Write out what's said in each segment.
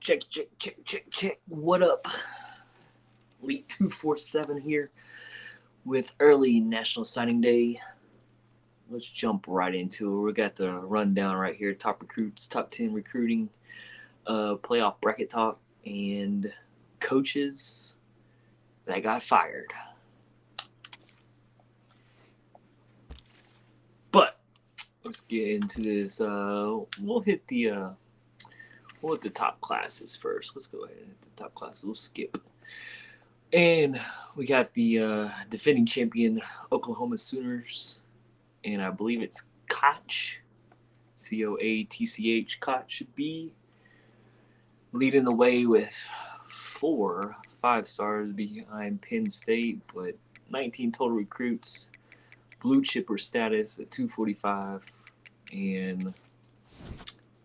Check. What up? Elite 247 here with early National Signing Day. Let's jump right into it. We got the rundown right here. Top recruits, top 10 recruiting, playoff bracket talk, and coaches that got fired. But let's get into this. We'll hit the top classes first. Let's go ahead and hit the top classes. We'll skip. And we got the defending champion Oklahoma Sooners, and I believe it's Koch, Coatch, Koch B, leading the way with 5 stars behind Penn State, but 19 total recruits, blue chipper status at 245, and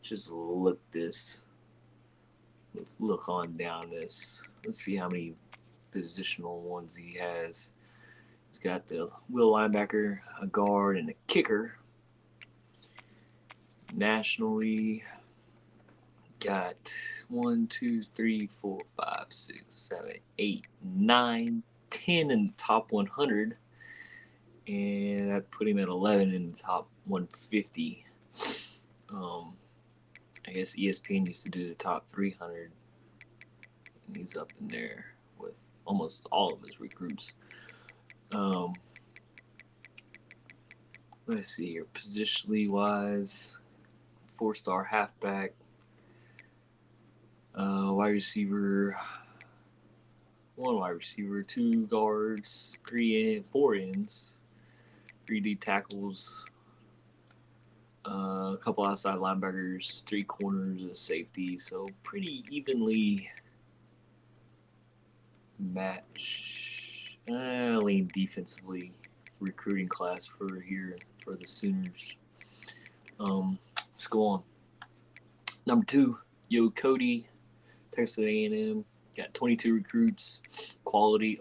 just let's look on down this. Let's see how many positional ones he has. He's got the will linebacker, a guard, and a kicker. Nationally, got 1, 2, 3, 4, 5, 6, 7, 8, 9, 10 in the top 100, and that put him at 11 in the top 150. I guess ESPN used to do the top 300, and he's up in there with almost all of his recruits. Let's see here. Positionally wise, 4-star halfback, wide receiver, 1 wide receiver, 2 guards, 4 ends, 3 D tackles, a couple outside linebackers, 3 corners, a safety. So pretty evenly match, lean defensively recruiting class for the Sooners. Let's go on. Number 2, Cody, Texas A&M, got 22 recruits, quantity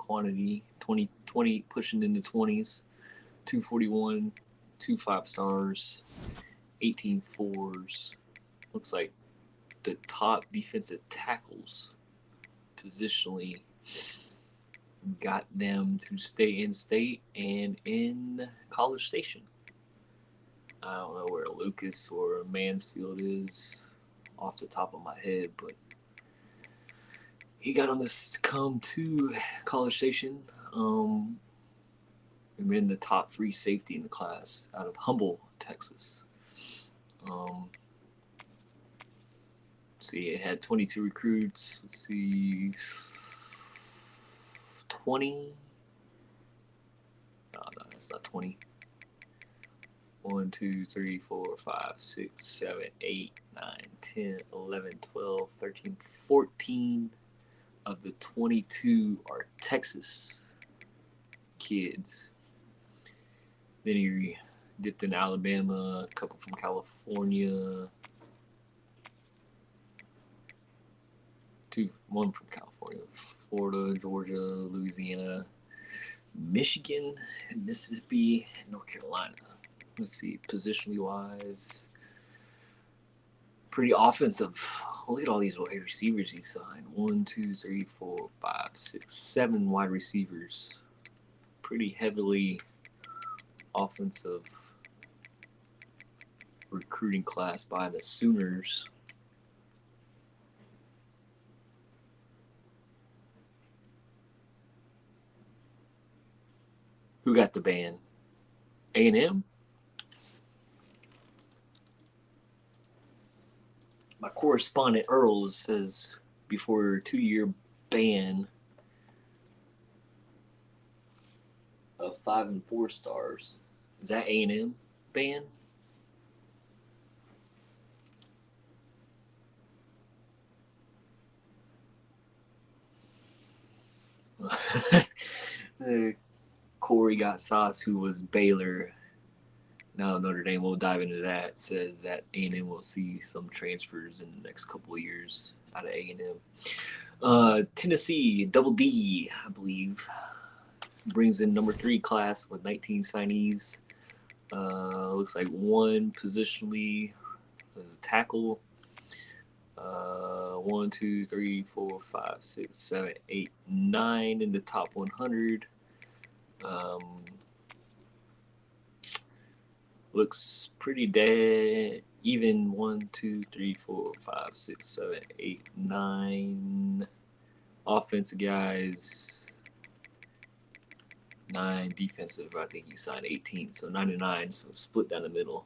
20 pushing into 20s, 241, 2 5-stars, 18 4s. Looks like the top defensive tackles positionally got them to stay in state and in College Station. I don't know where Lucas or Mansfield is off the top of my head, but he got on this to come to College Station. And in the top free safety in the class out of Humble, Texas. See, it had 22 recruits. Let's see, 20. No, that's not 20. 1, 2, 3, 4, 5, 6, 7, 8, 9, 10, 11, 12, 13, 14 of the 22 are Texas kids. Then he dipped in Alabama, a couple from California, 1 from California, Florida, Georgia, Louisiana, Michigan, Mississippi, North Carolina. Let's see, positionally wise, pretty offensive. Look at all these wide receivers he signed. 1, 2, 3, 4, 5, 6, 7 wide receivers. Pretty heavily offensive recruiting class by the Sooners. Who got the ban? A&M? My correspondent Earl says before a 2-year ban of 5 and 4 stars. Is that A&M ban? Corey got sauce, who was Baylor. Now Notre Dame, will dive into that, says that A&M will see some transfers in the next couple of years out of A&M. Tennessee, Double D, I believe, brings in number 3 class with 19 signees. Looks like 1 positionally as a tackle, 1, 2, 3, 4, 5, 6, 7, 8, 9 in the top 100. Looks pretty dead. Even 1, 2, 3, 4, 5, 6, 7, 8, 9 offensive guys. 9 defensive. I think he signed 18, so 99. So split down the middle.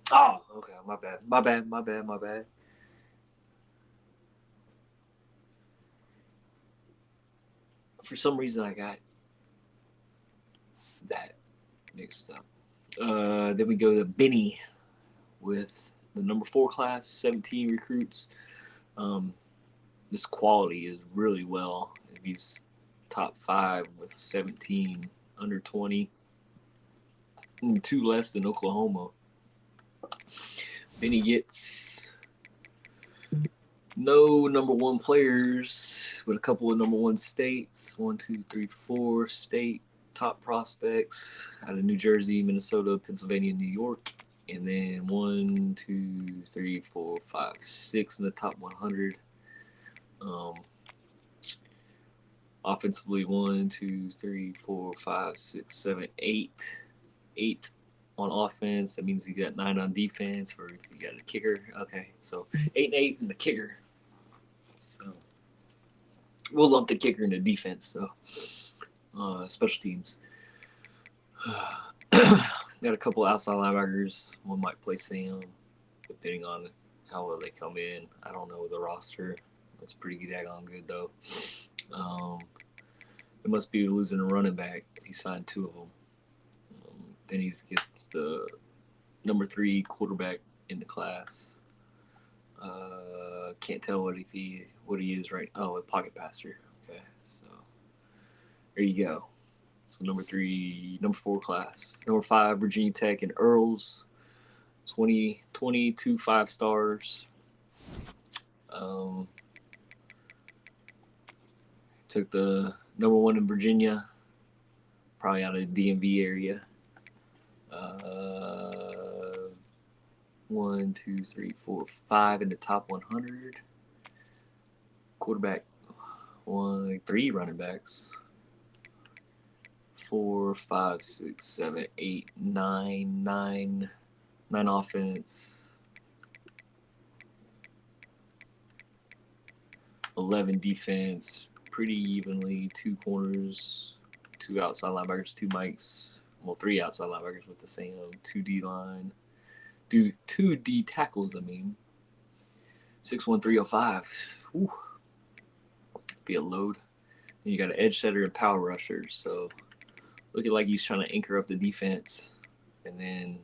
Okay, my bad. For some reason, I got that mixed up. Then we go to Benny with the number 4 class, 17 recruits. This quality is really well. If he's top 5 with 17 under 20, 2 less than Oklahoma. Benny gets no number 1 players, but a couple of number 1 states. 1, 2, 3, 4 state top prospects out of New Jersey, Minnesota, Pennsylvania, New York. And then 1, 2, 3, 4, 5, 6 in the top 100. Offensively, 1, 2, 3, 4, 5, 6, 7, 8. 8 on offense. That means you got 9 on defense, or if you got a kicker. Okay, so 8 and 8 in the kicker. So we'll lump the kicker into defense, though. Special teams. Got a couple outside linebackers. One might play Sam, depending on how well they come in. I don't know the roster. It's pretty daggone good, though. It must be losing a running back. He signed 2 of them. Then he gets the number 3 quarterback in the class. Can't tell what he is right. Oh, a pocket passer. Okay, so there you go. So number 4 class. Number 5, Virginia Tech and Earls. 22 5 stars. Took the number 1 in Virginia, probably out of the DMV area. 1, 2, 3, 4, 5 in the top 100. Quarterback, 3 running backs. 4, 5, 6, 7, 8, 9 offense. 11 defense, pretty evenly. 2 corners, 2 outside linebackers, 2 mics. Well, 3 outside linebackers with the same 2 D line. 2 D tackles, I mean. 6'1", 305. Whew. Be a load. And you got an edge setter and power rusher. So looking like he's trying to anchor up the defense. And then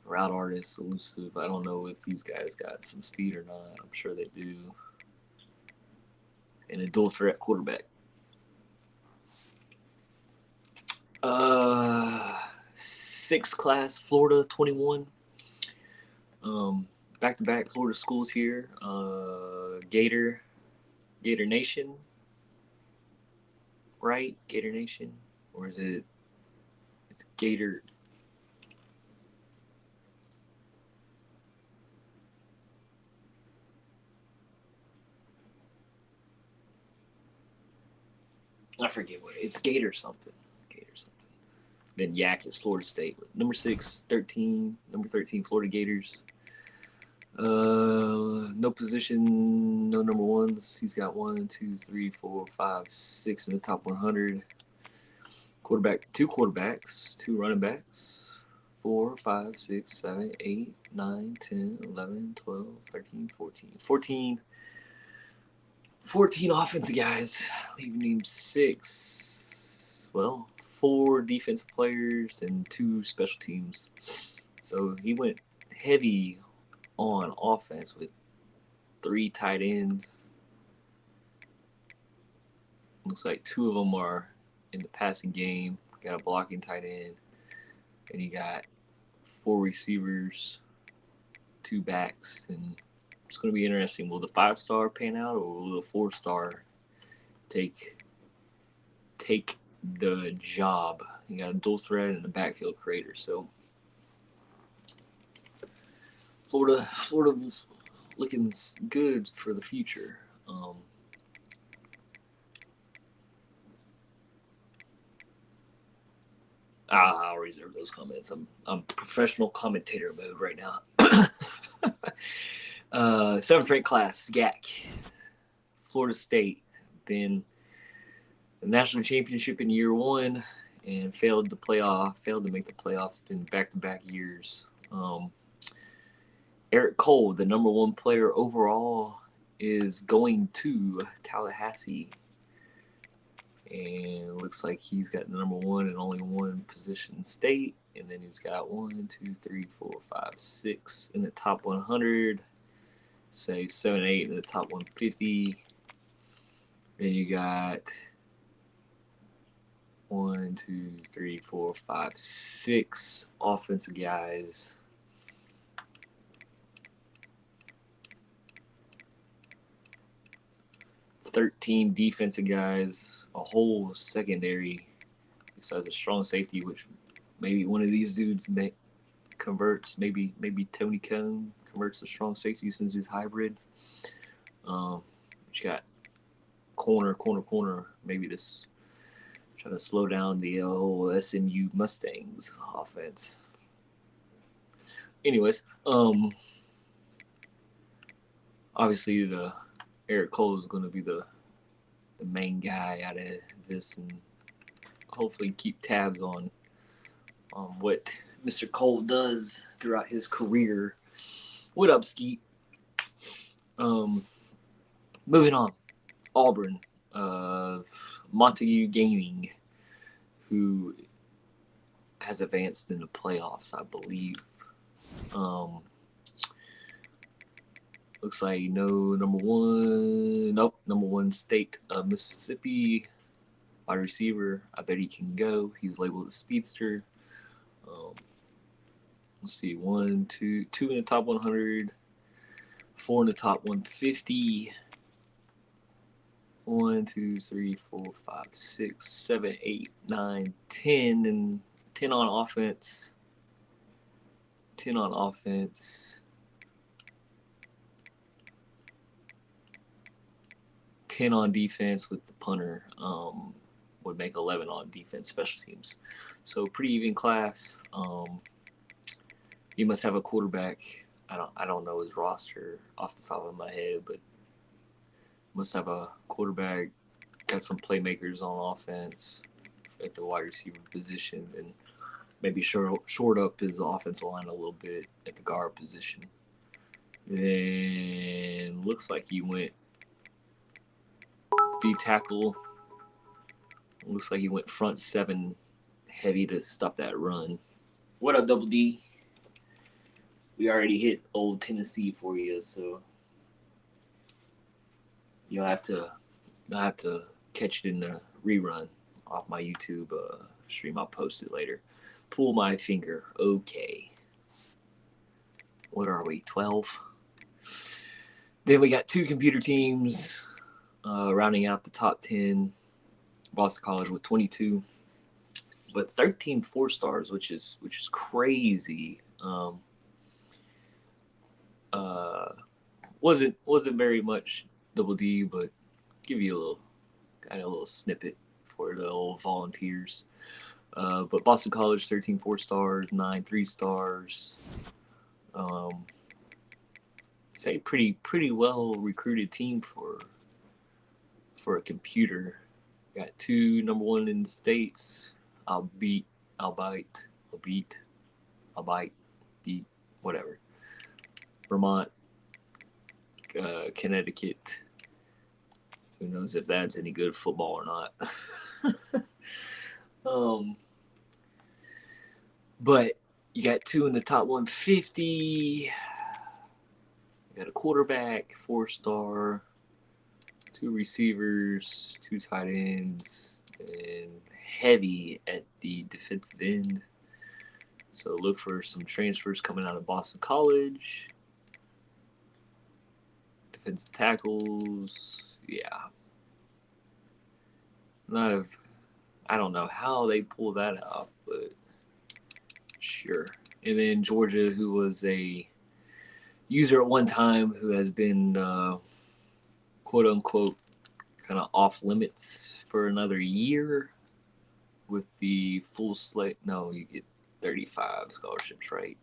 route artist, elusive. I don't know if these guys got some speed or not. I'm sure they do. And a dual threat quarterback. 6 class, Florida, 21. Back-to-back Florida schools here. Gator Nation, right? Gator Nation, or is it? It's Gator. I forget what it's. Gator something. Then Yak is Florida State. Number 6, 13. Number 13, Florida Gators. No position, no number 1s. He's got 1, 2, 3, 4, 5, 6 in the top 100. Quarterback, 2 quarterbacks, 2 running backs. 4, 5, 6, 7, 8, 9, 10, 11, 12, 13, 14. 14 offensive guys, leaving him 6. Well, 4 defensive players and 2 special teams. So he went heavy on offense with 3 tight ends. Looks like 2 of them are in the passing game. Got a blocking tight end. And you got 4 receivers, 2 backs. And it's going to be interesting. Will the 5-star pan out, or will the 4-star take the job? You got a dual threat and a backfield creator. So Florida looking good for the future. I'll reserve those comments. I'm professional commentator mode right now. 7th ranked class, GAC, Florida State, been the national championship in year 1 and failed to make the playoffs. Been back-to-back years. Eric Cole, the number 1 player overall, is going to Tallahassee. And looks like he's got the number 1 and only 1 position state. And then he's got 1, 2, 3, 4, 5, 6 in the top 100. Say 7, 8 in the top 150. Then you got 1, 2, 3, 4, 5, 6 offensive guys. 13 defensive guys, a whole secondary besides a strong safety, which maybe one of these dudes converts. Maybe Tony Cone converts a strong safety since he's hybrid. You got corner. Maybe this try to slow down the old SMU Mustangs offense. Anyways, obviously the Eric Cole is going to be the main guy out of this, and hopefully keep tabs on what Mr. Cole does throughout his career. What up, Skeet? Moving on, Auburn, Montague Gaming, who has advanced in the playoffs, I believe. Looks like number 1 state of Mississippi wide receiver. I bet he can go. He's labeled a speedster. Let's see, 1, 2 in the top 100, 4 in the top 150. 1, 2, 3, 4, 5, 6, 7, 8, 9, 10, and 10 on offense. 10 on offense. 10 on defense with the punter. Would make 11 on defense, special teams. So pretty even class. You must have a quarterback. I don't know his roster off the top of my head, but must have a quarterback. Got some playmakers on offense at the wide receiver position, and maybe short up his offensive line a little bit at the guard position. Then looks like he went D tackle. Looks like he went front 7 heavy to stop that run. What up, Double D? We already hit old Tennessee for you, so you'll have to catch it in the rerun off my YouTube stream. I'll post it later. Pull my finger. Okay. What are we, 12? Then we got 2 computer teams rounding out the top 10. Boston College with 22, but 13 4-stars, which is crazy. Wasn't very much Double D, but give you a little snippet for the old volunteers. But Boston College 13 4-stars, 9 3-stars. Say pretty well recruited team for a computer. Got 2 number 1 in states. I'll beat, whatever. Vermont, Connecticut. Who knows if that's any good football or not. But you got 2 in the top 150. You got a quarterback, 4-star. 2 receivers, 2 tight ends, and heavy at the defensive end. So look for some transfers coming out of Boston College. Defensive tackles, yeah. I don't know how they pull that off, but sure. And then Georgia, who was a user at one time who has been quote unquote kind of off limits for another year with the full slate. No, you get 35 scholarships, right?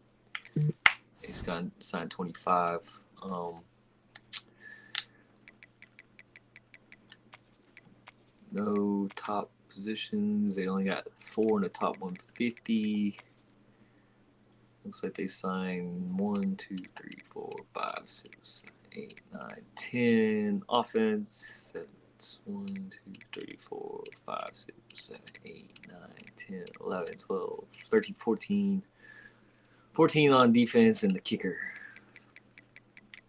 He's got signed 25. No top positions. They only got 4 in the top 150. Looks like they signed 1, 2, 3, 4, 5, 6, 8, 9, 10. Offense. That's 1, 2, 3, 4, 5, 6, 7, 8, 9, 10, 11, 12, 13, 14. 14 on defense and the kicker.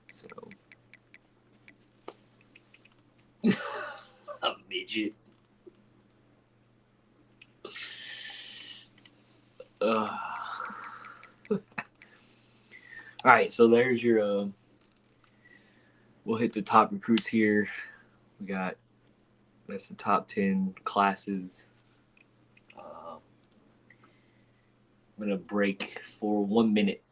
So a midget. All right, so there's your. We'll hit the top recruits here. We got that's the top 10 classes. I'm gonna break for 1 minute.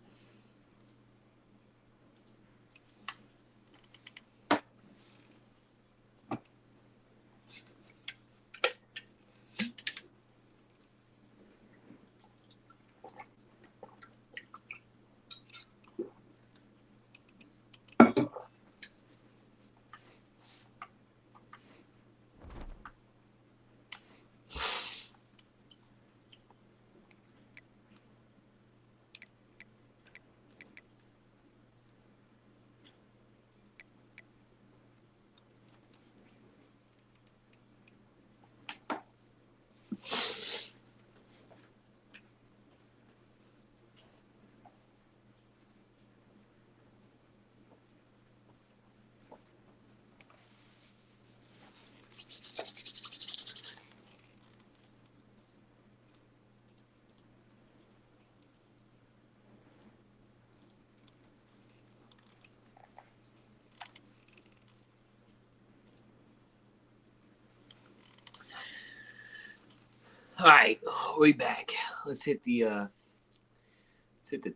All right, we back. Let's hit the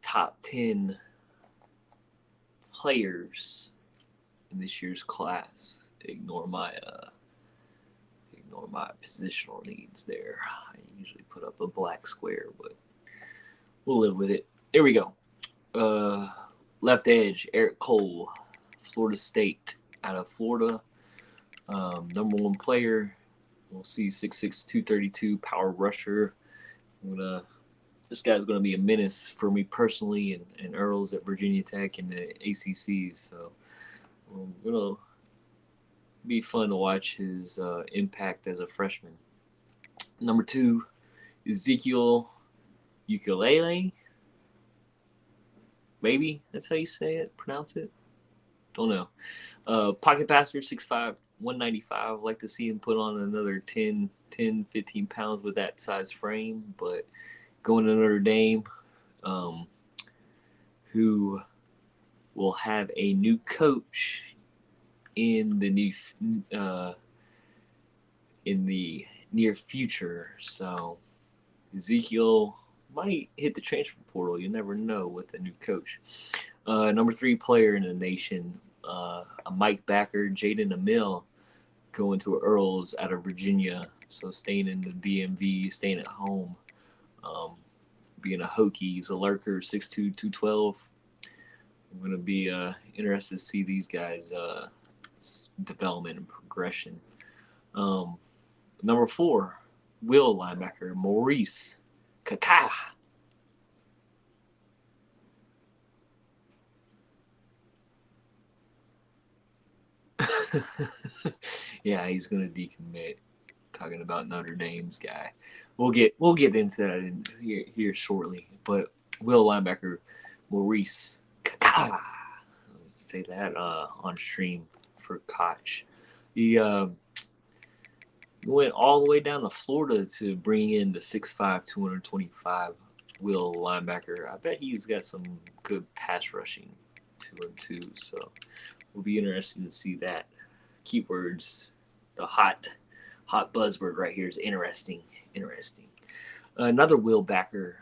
top 10 players in this year's class. Ignore my positional needs there. I usually put up a black square, but we'll live with it. Here we go. Left edge, Eric Cole, Florida State, out of Florida. Number 1 player. We'll see 6'6", 232, power rusher. This guy's going to be a menace for me personally and Earl's at Virginia Tech and the ACC. So it'll be fun to watch his impact as a freshman. Number 2, Ezekiel Ukulele. Maybe that's how you say it, pronounce it. Don't know. Pocket passer, 6'5", 195. Like to see him put on another 10, 15 pounds with that size frame. But going to Notre Dame, who will have a new coach in the near future. So Ezekiel might hit the transfer portal. You never know with a new coach. Number 3 player in the nation, a Mike Backer, Jaden Amil, going to Earls out of Virginia. So staying in the DMV, staying at home, being a Hokie. He's a lurker, 6'2", 212. I'm going to be interested to see these guys' development and progression. Number 4, will linebacker, Maurice Kaka. Yeah, he's gonna decommit. Talking about Notre Dame's guy, we'll get into that here shortly. But will linebacker Maurice Kaka, say that on stream for Koch. He went all the way down to Florida to bring in the 6'5", 225 will linebacker. I bet he's got some good pass rushing to him too. So we'll be interested to see that. Keywords, the hot buzzword right here is interesting. Another will backer,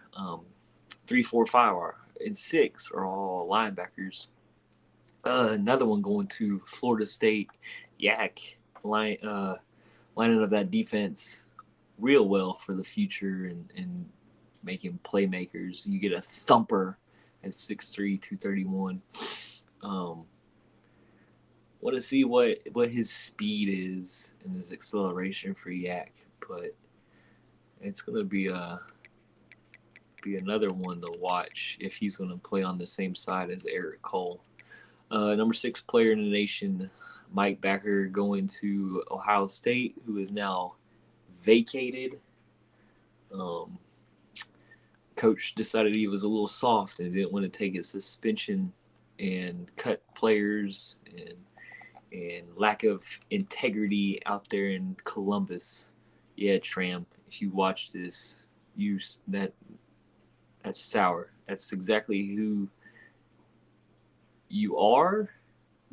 3, 4, 5 and 6 are all linebackers. Another one going to Florida State. Yak lining up that defense real well for the future and making playmakers. You get a thumper at 6'3", 231. Want to see what his speed is and his acceleration for Yak, but it's gonna be another one to watch if he's gonna play on the same side as Eric Cole. Number 6 player in the nation, Mike Backer, going to Ohio State, who is now vacated. Coach decided he was a little soft and didn't want to take his suspension and cut players and lack of integrity out there in Columbus. Yeah, Tram, if you watch this, that's sour. That's exactly who you are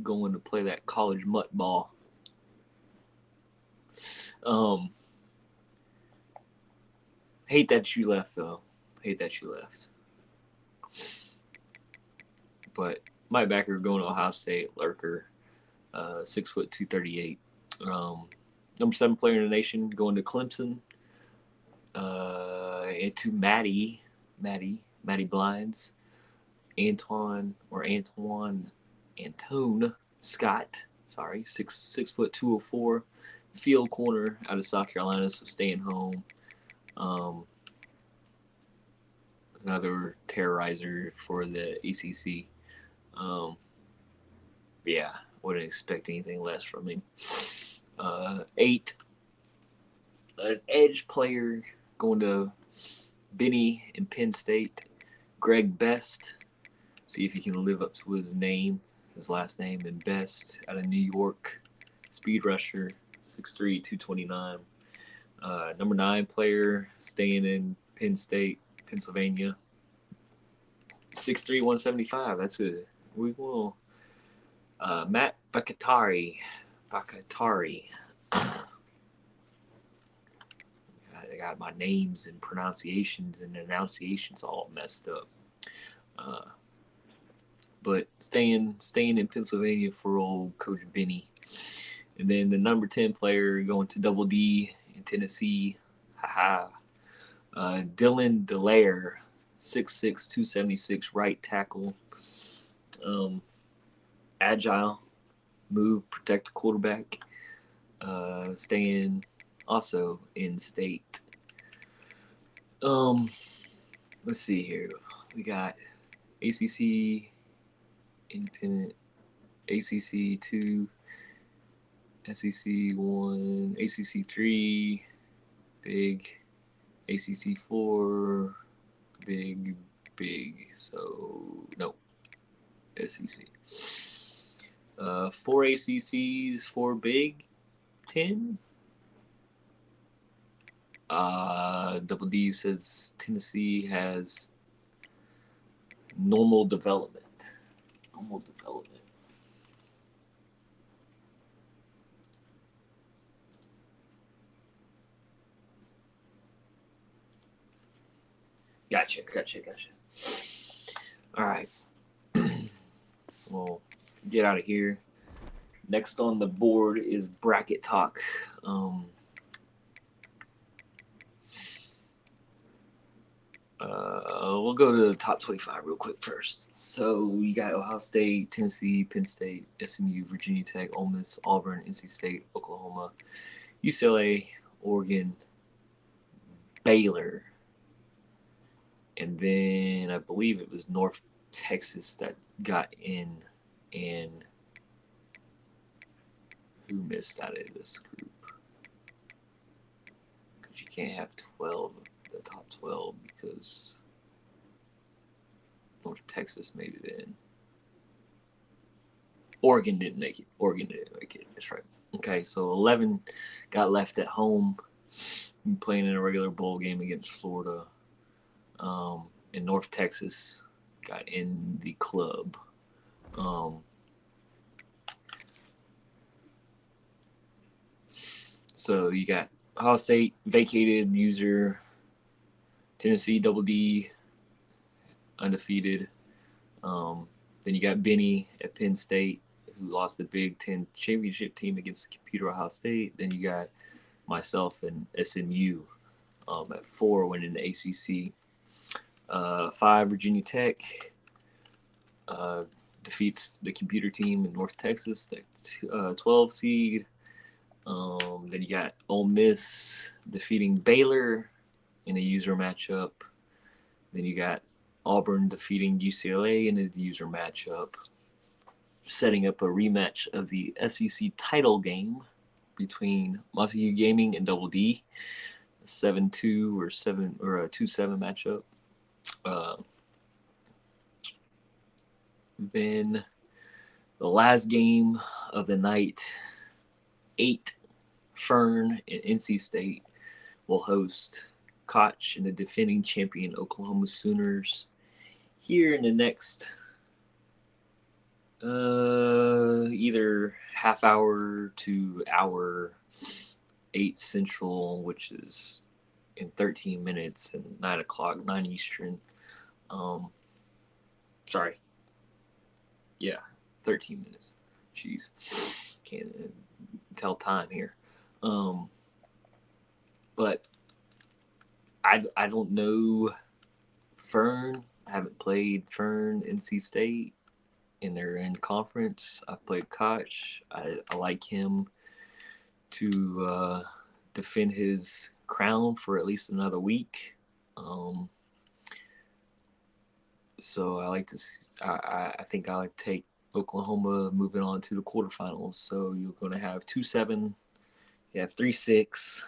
going to play that college mutt ball. Hate that you left, though. Hate that you left. But Mike Backer going to Ohio State, lurker, 6 foot 238. Number 7 player in the nation going to Clemson. And to Maddie Blinds, Antone Scott. Sorry, 6 foot 204. Field corner out of South Carolina, so staying home. Another terrorizer for the ACC. Yeah, wouldn't expect anything less from him. 8, an edge player going to Benny in Penn State. Greg Best. See if he can live up to his name, his last name, and Best out of New York. Speed rusher, 6'3", 229. Number 9 player staying in Penn State, Pennsylvania. 6'3", 175. That's good. We will. Matt Bakatari. I got my names and pronunciations and enunciations all messed up. But staying in Pennsylvania for old Coach Benny. And then the number 10 player going to Double D in Tennessee. Dylan Delaire, 6'6", 276, right tackle. Agile, move, protect the quarterback. Staying also in state. Let's see here. We got ACC, independent, ACC 2, SEC 1, ACC 3, big, ACC 4, big. So no, SEC. 4 ACCs, 4 Big 10. Double D says Tennessee has normal development. Gotcha. All right. We'll get out of here. Next on the board is bracket talk. We'll go to the top 25 real quick first. So you got Ohio State, Tennessee, Penn State, SMU, Virginia Tech, Ole Miss, Auburn, NC State, Oklahoma, UCLA, Oregon, Baylor, and then I believe it was North Texas that got in, and who missed out of this group? Because you can't have 12 of the top 12 because North Texas made it in. Oregon didn't make it. That's right. Okay, so 11 got left at home, playing in a regular bowl game against Florida. And North Texas got in the club. So you got Ohio State vacated user, Tennessee Double D undefeated. Then Then you got Benny at Penn State, who lost the Big Ten championship team against the Computer Ohio State. Then you got myself and SMU at 4, winning the ACC. 5, Virginia Tech defeats the computer team in North Texas, the 12 seed. Then you got Ole Miss defeating Baylor in a user matchup. Then you got Auburn defeating UCLA in a user matchup, setting up a rematch of the SEC title game between Montague Gaming and Double D, a 7-2 or a 2-7 matchup. Then the last game of the night, 8, Fern and NC State will host Koch and the defending champion Oklahoma Sooners here in the next either half hour to hour, 8 Central, which is in 13 minutes, and 9 o'clock, 9 Eastern. Sorry. Yeah, 13 minutes. Jeez. Can't tell time here. But I don't know Fern. I haven't played Fern, NC State, and they're in conference. I played Koch. I like him to defend his crown for at least another week. So I think I like to take Oklahoma moving on to the quarterfinals. So you're going to have 2-7, you have 3-6,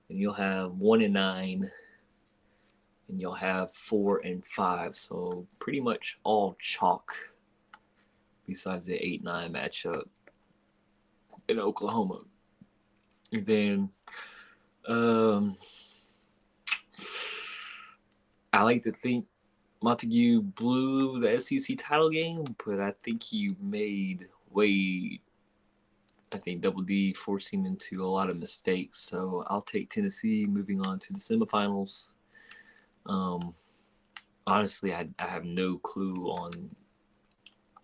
and you'll have 1-9, and you'll have 4-5. So pretty much all chalk, besides the 8-9 matchup in Oklahoma. And then I like to think Montague blew the SEC title game, but I think he made Wade, I think Double D, forced him into a lot of mistakes. So I'll take Tennessee moving on to the semifinals. Honestly, I have no clue on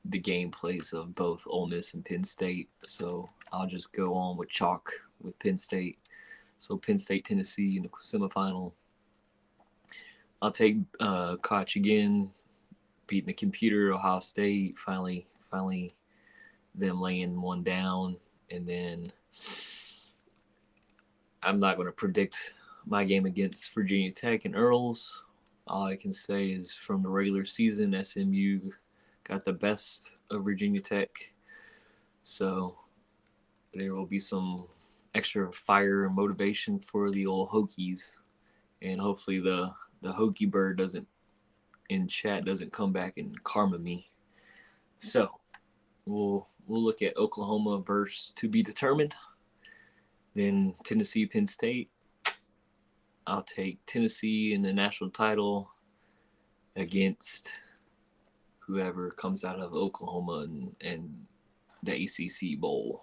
the gameplays of both Ole Miss and Penn State. So I'll just go on with chalk with Penn State. So Penn State, Tennessee in the semifinal. I'll take Koch again, beating the computer, Ohio State, finally them laying one down. And then I'm not going to predict my game against Virginia Tech and Earls. All I can say is from the regular season, SMU got the best of Virginia Tech. So there will be some extra fire and motivation for the old Hokies. And hopefully the Hokie bird doesn't come back and karma me. So we'll look at Oklahoma versus to be determined. Then Tennessee, Penn State. I'll take Tennessee in the national title against whoever comes out of Oklahoma and the ACC Bowl.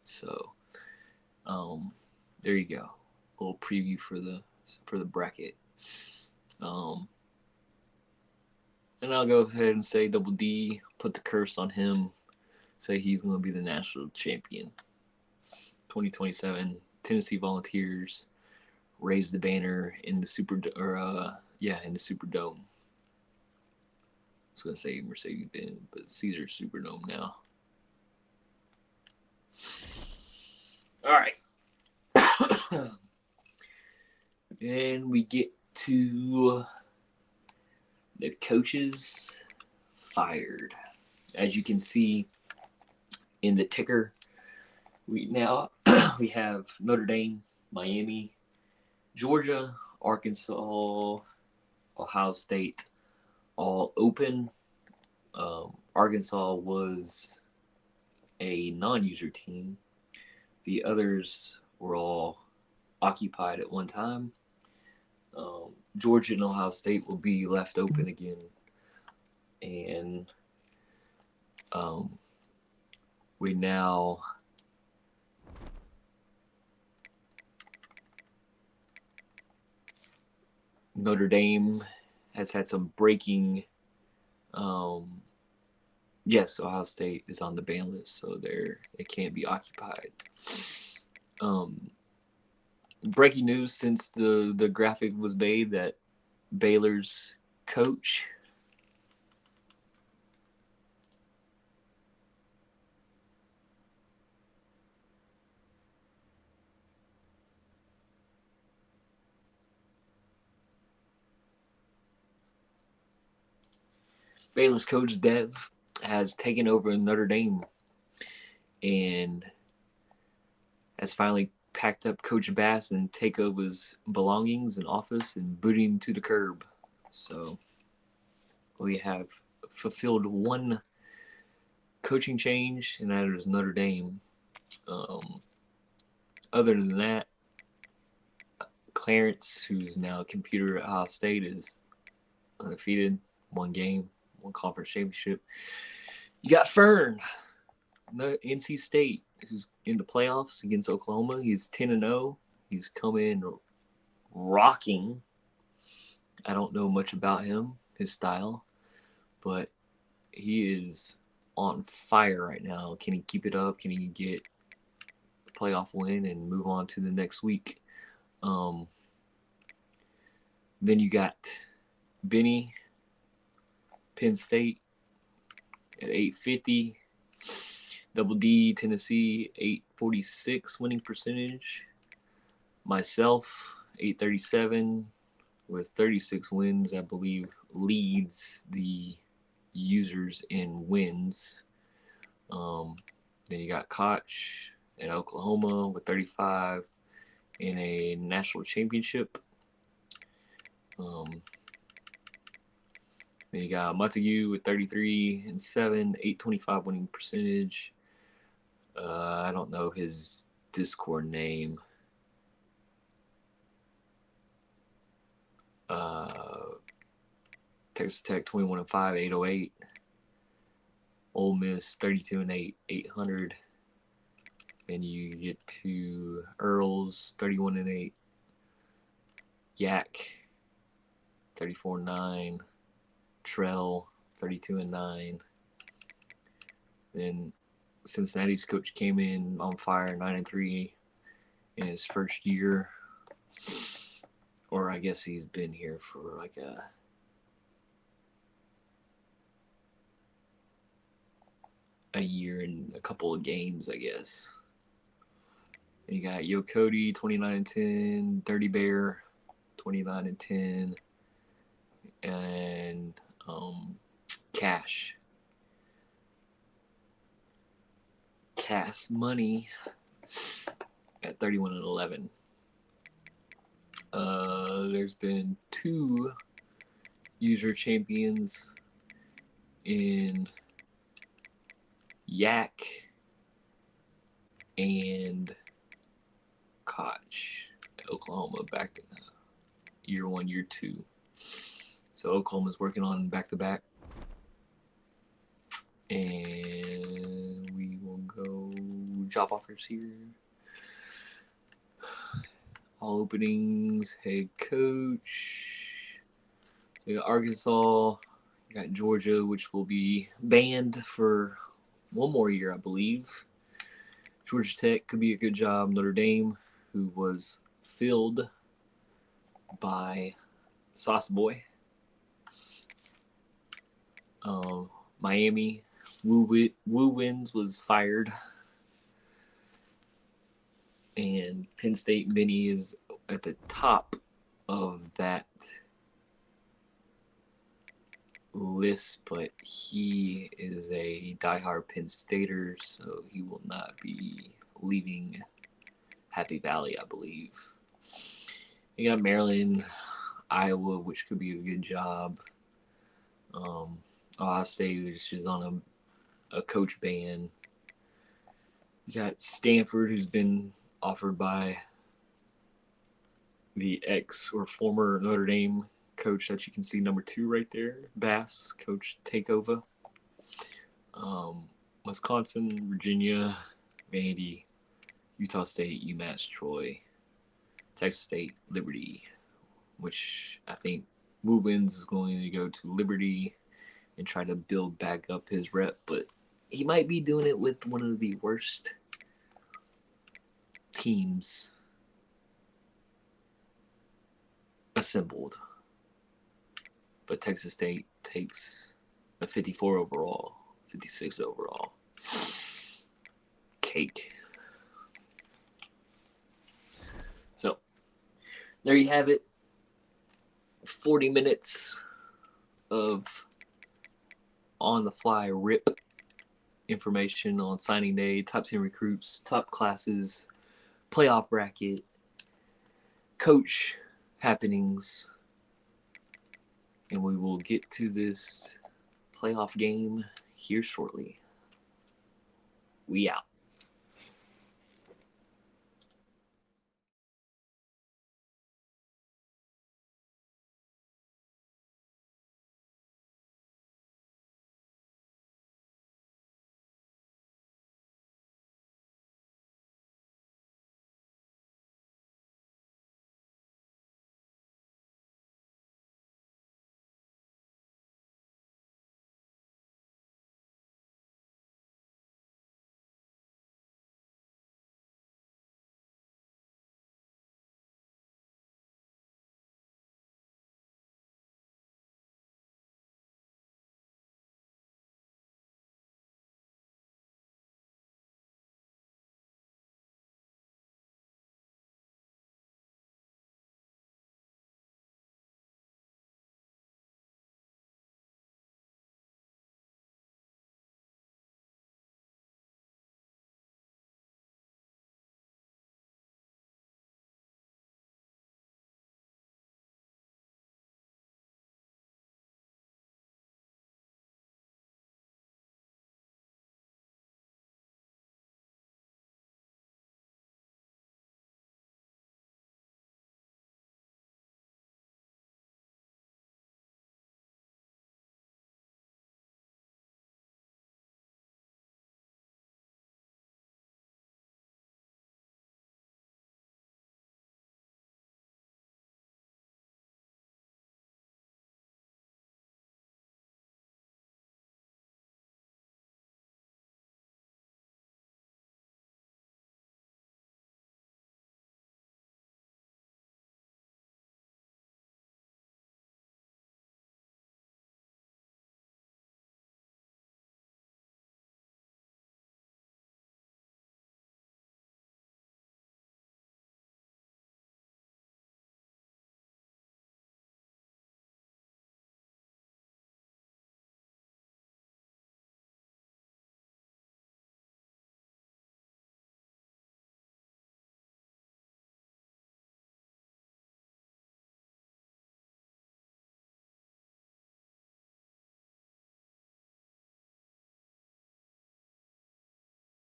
So there you go. A little preview for the bracket. And I'll go ahead and say Double D, put the curse on him, say he's going to be the national champion. 2027, Tennessee Volunteers raise the banner in the Superdome. I was going to say Mercedes-Benz, but Caesar Superdome now. All right. Then we get to the coaches fired. As you can see in the ticker, we have Notre Dame, Miami, Georgia, Arkansas, Ohio State, all open. Arkansas was a non-user team. The others were all occupied at one time. Georgia and Ohio State will be left open again. And we now Notre Dame has had some breaking Yes, Ohio State is on the ban list, so it can't be occupied. Breaking news since the graphic was made that Baylor's coach Dev has taken over Notre Dame and has finally packed up Coach Bass and take over his belongings and office and boot him to the curb. So we have fulfilled one coaching change, and that is Notre Dame. Other than that, Clarence, who's now a computer at Ohio State, is undefeated, one game, one conference championship. You got Fern, NC State, who's in the playoffs against Oklahoma. He's 10-0. He's come in rocking. I don't know much about him, his style, but he is on fire right now. Can he keep it up? Can he get a playoff win and move on to the next week? Then you got Benny, Penn State at 850. Double D, Tennessee, 846 winning percentage. Myself, 837 with 36 wins, I believe, leads the users in wins. Then you got Koch at Oklahoma with 35 in a national championship. Then you got Montague with 33 and 7, 825 winning percentage. I don't know his Discord name. Texas Tech 21 and 5, 808. Ole Miss 32 and 8, 800. Then you get to Earls 31 and 8. Yak 34 and 9. Trell 32 and 9. Then Cincinnati's coach came in on fire, 9 and 3 in his first year. Or I guess he's been here for like a year and a couple of games, I guess. And you got Yo Cody, 29 and 10, Dirty Bear, 29 and 10, and Cash Money at 31 and 11. There's been 2 user champions in Yak and Koch at Oklahoma back to year 1, year 2. So Oklahoma's working on back-to-back. And we will go job offers here. All openings, head coach. So you got Arkansas, you got Georgia, which will be banned for one more year, I believe. Georgia Tech could be a good job. Notre Dame, who was filled by Sauce Boy. Miami, Woo Wins was fired. And Penn State Benny is at the top of that list, but he is a diehard Penn Stater, so he will not be leaving Happy Valley, I believe. You got Maryland, Iowa, which could be a good job. Ohio State, which is on a coach ban. You got Stanford, who's been offered by the ex or former Notre Dame coach that you can see number 2 right there, Bass, Coach Takeover. Wisconsin, Virginia, Vandy, Utah State, UMass, Troy, Texas State, Liberty, which I think Woo Wins is going to go to Liberty, and try to build back up his rep, but he might be doing it with one of the worst teams assembled. But Texas State takes a 54 overall, 56 overall. Cake. So, there you have it. 40 minutes of on-the-fly rip information on signing day, top 10 recruits, top classes, playoff bracket, coach happenings, and we will get to this playoff game here shortly. We out.